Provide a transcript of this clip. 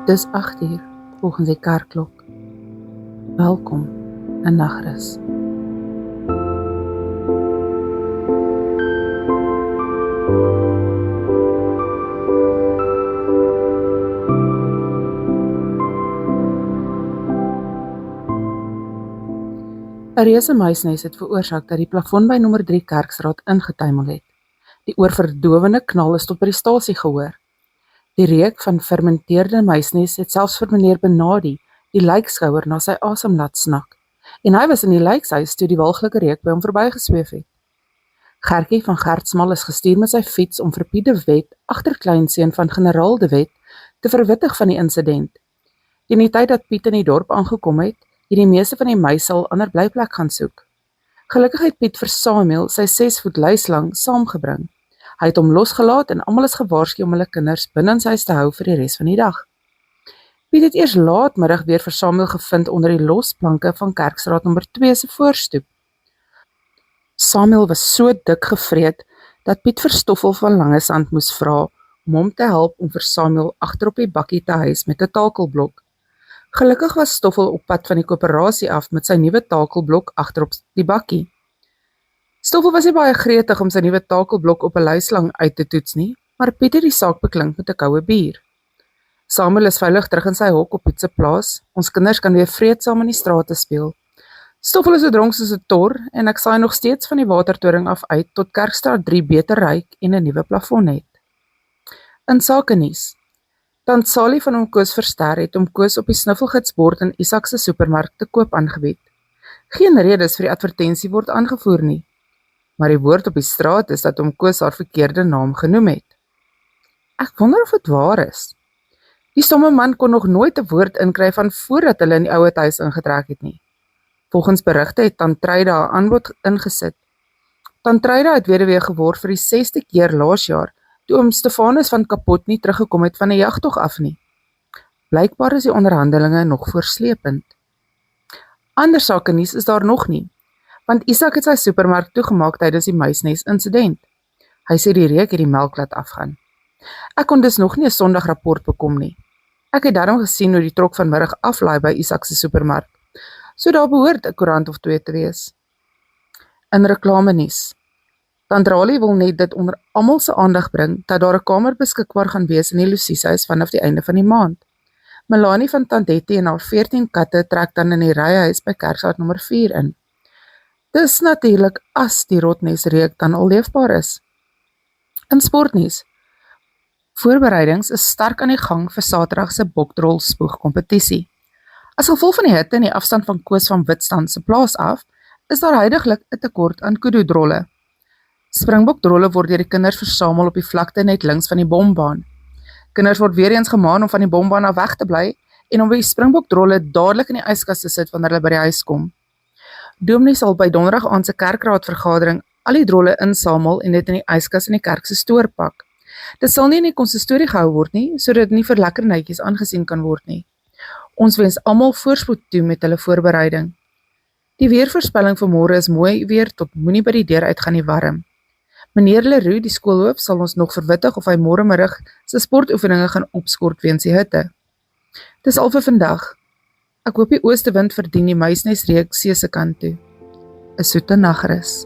Dis 8 uur, volgens die kerkklok. Welkom in nagrus. Een reuse muisnes het veroorsaak dat die plafon by nommer 3 Kerkstraat ingetuimel het. Die oorverdowende knal is tot by die stasie gehoor. Die reuk van fermenteerde muisnes het selfs vir meneer Benadi, die lijkskouer, na sy asem laat snak, en hy was in die lijkshuis toe die walglike reuk by hom verbygesweef het. Gertjie van Gertsmal is gestuur met sy fiets om vir Piet de Wet, agterkleinseun van generaal de Wet, te verwittig van die insident. Teen die tyd dat Piet in die dorp aangekom het die meeste van die muise al ander blyplek gaan soek. Gelukkig het Piet vir Samuel sy 6 voet luislang saamgebring. Hy het hom losgelaat en almal is gewaarsku om hulle kinders binnenshuis te hou vir die res van die dag. Piet het eers laatmiddag weer vir Samuel gevind onder die losplanke van Kerkstraat nommer 2 se voorstoep. Samuel was so dik gevreet dat Piet vir Stoffel van Langesand moes vra om hom te help om vir Samuel agter op die bakkie te huis met 'n takelblok. Gelukkig was Stoffel op pad van die koöperasie af met sy nuwe takelblok agterop die bakkie. Stoffel was nie baie gretig om sy nuwe takelblok op 'n luislang uit te toets nie, maar Piet het die saak beklink met 'n koue bier. Samuel is veilig terug in sy hok op Piet se plaas. Ons kinders kan weer vreedsaam in die strate speel. Stoffel is so dronk soos 'n tor en ek saai nog steeds van die watertoring af uit tot Kerkstraat 3 beter ryk en 'n nuwe plafon het. In sake nuus. Tant Salie van Oom Koos Verster het Oom Koos op die snuffelgidsbord in Isak se supermark te koop aangebied. Geen redes vir die advertensie word aangevoer nie, maar die woord op die straat is dat Oom Koos haar verkeerde naam genoem het. Ek wonder of dit waar is. Die stomme man kon nog nooit 'n woord inkry van voordat hulle in die ouer huis ingetrek het nie. Volgens berigte het Tant Treida 'n aanbod ingesit. Tant Treida het weduwee geword vir die 6de keer laas jaar, toe Oom Stefanus van Kapot nie teruggekom het van 'n jagtog af nie. Blykbaar is die onderhandelinge nog voorslepend. Ander sake nuus is daar nog nie, want Isak het sy supermark toegemaak tydens die muisnes insident. Hy sê die reuk het die melk laat afgaan. Ek kon dus nog nie 'n Sondagrapport bekom nie. Ek het daarom gesien hoe die trok vanmiddag aflaai by Isak se supermark, so daar behoort 'n koerant of 2 te wees. In reklame nuus. Tant Rali wil net dit onder almal se aandag bring dat daar 'n kamer beskikbaar gaan wees in die Lucieshuis vanaf die einde van die maand. Melanie van Tant Hetty en haar 14 katte trek dan in die ryhuis by Kerkstraat nommer 4 in. Dis natuurlik as die rotnesreuk dan al leefbaar is. In sportnuus. Voorbereidings is sterk aan die gang vir Saterdag se bokdrol spoegkompetisie. As gevolg van die hitte en die afstand van Koos van Witstrand se plaas af, is daar huidiglik 'n tekort aan kudu-drolle. Springbokdrolle word deur die kinders versamel op die vlakte net links van die bombaan. Kinders word weer eens gemaan om van die bombaan af weg te bly en om by die springbokdrolle dadelik in die yskas te sit wanneer hulle by die huis kom. Dominee sal by donderdag aand se kerkraadvergadering al die drolle insamel en dit in die yskas in die kerk se stoor pak. Dit sal nie in die konsistorie gehou word nie, sodat dit nie vir lekkernytjies aangesien kan word nie. Ons wens almal voorspoed toe met hulle voorbereiding. Die weervoorspelling vir môre is mooi weer tot moenie by die deur uitgaan nie warm. Meneer Leroux, die skoolhoof, sal ons nog verwittig of hy môre middag sy sportoefeninge gaan opskort weens die hitte. Dis al vir vandag. Ek hoop die oostewind verdien die muisnesreuk see se kant toe. 'n Soete nagrus.